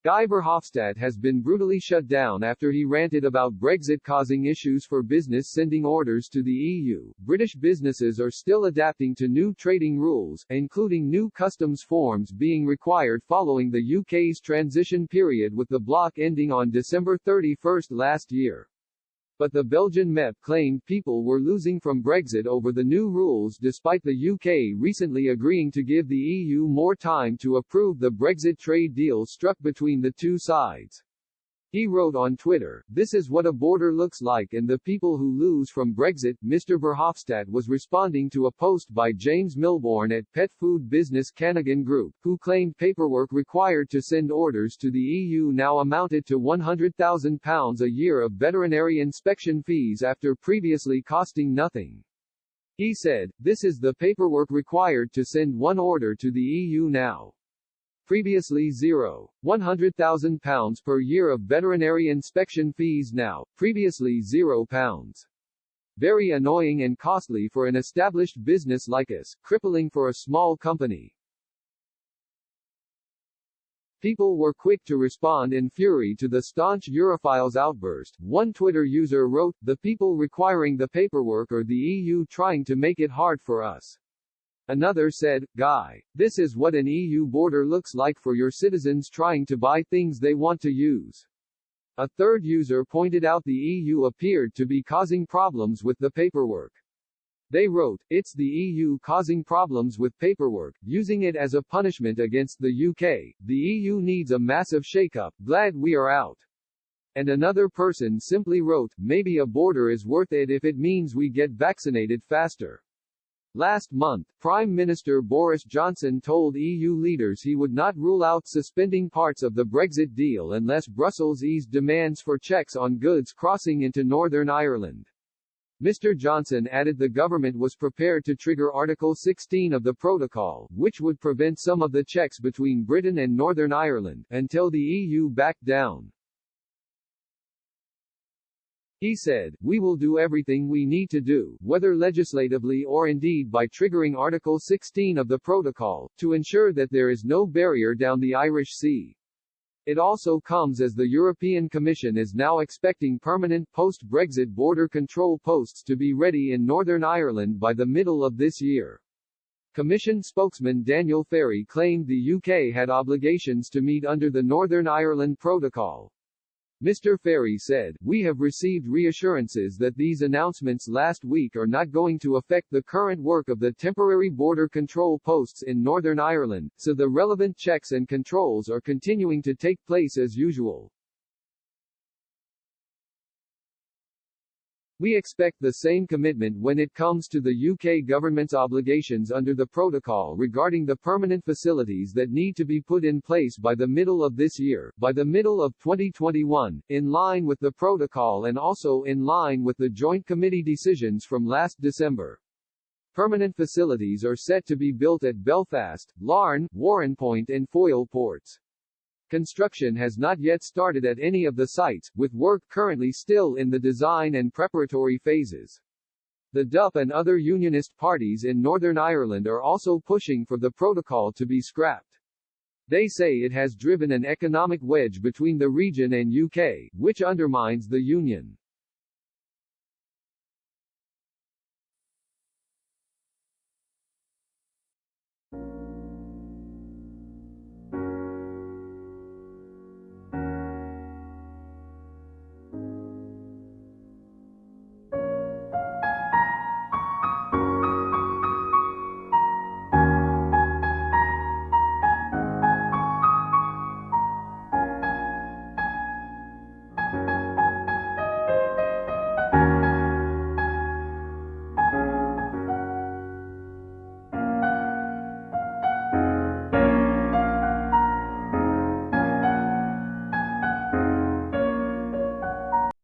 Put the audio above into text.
Guy Verhofstadt has been brutally shut down after he ranted about Brexit causing issues for business sending orders to the EU. British businesses are still adapting to new trading rules, including new customs forms being required following the UK's transition period, with the bloc ending on December 31 last year. But the Belgian MEP claimed people were losing from Brexit over the new rules, despite the UK recently agreeing to give the EU more time to approve the Brexit trade deal struck between the two sides. He wrote on Twitter, "This is what a border looks like and the people who lose from Brexit." Mr. Verhofstadt was responding to a post by James Milborn at pet food business Canagan Group, who claimed paperwork required to send orders to the EU now amounted to £100,000 a year of veterinary inspection fees after previously costing nothing. He said, "This is the paperwork required to send one order to the EU now. Previously £100,000 per year of veterinary inspection fees now, previously £0. Very annoying and costly for an established business like us, crippling for a small company." People were quick to respond in fury to the staunch Europhiles' outburst. One Twitter user wrote, "The people requiring the paperwork are the EU trying to make it hard for us." Another said, "Guy, this is what an EU border looks like for your citizens trying to buy things they want to use." A third user pointed out the EU appeared to be causing problems with the paperwork. They wrote, "It's the EU causing problems with paperwork, using it as a punishment against the UK. The EU needs a massive shake-up, glad we are out." And another person simply wrote, "Maybe a border is worth it if it means we get vaccinated faster." Last month, Prime Minister Boris Johnson told EU leaders he would not rule out suspending parts of the Brexit deal unless Brussels eased demands for checks on goods crossing into Northern Ireland. Mr. Johnson added the government was prepared to trigger Article 16 of the protocol, which would prevent some of the checks between Britain and Northern Ireland, until the EU backed down. He said, "We will do everything we need to do, whether legislatively or indeed by triggering Article 16 of the protocol, to ensure that there is no barrier down the Irish Sea." It also comes as the European Commission is now expecting permanent post-Brexit border control posts to be ready in Northern Ireland by the middle of this year. Commission spokesman Daniel Ferry claimed the UK had obligations to meet under the Northern Ireland Protocol. Mr. Ferry said, "We have received reassurances that these announcements last week are not going to affect the current work of the temporary border control posts in Northern Ireland, so the relevant checks and controls are continuing to take place as usual. We expect the same commitment when it comes to the UK government's obligations under the protocol regarding the permanent facilities that need to be put in place by the middle of this year, by the middle of 2021, in line with the protocol and also in line with the Joint Committee decisions from last December. Permanent facilities are set to be built at Belfast, Larne, Warrenpoint and Foyle ports. Construction has not yet started at any of the sites, with work currently still in the design and preparatory phases. The DUP and other unionist parties in Northern Ireland are also pushing for the protocol to be scrapped. They say it has driven an economic wedge between the region and UK, which undermines the union.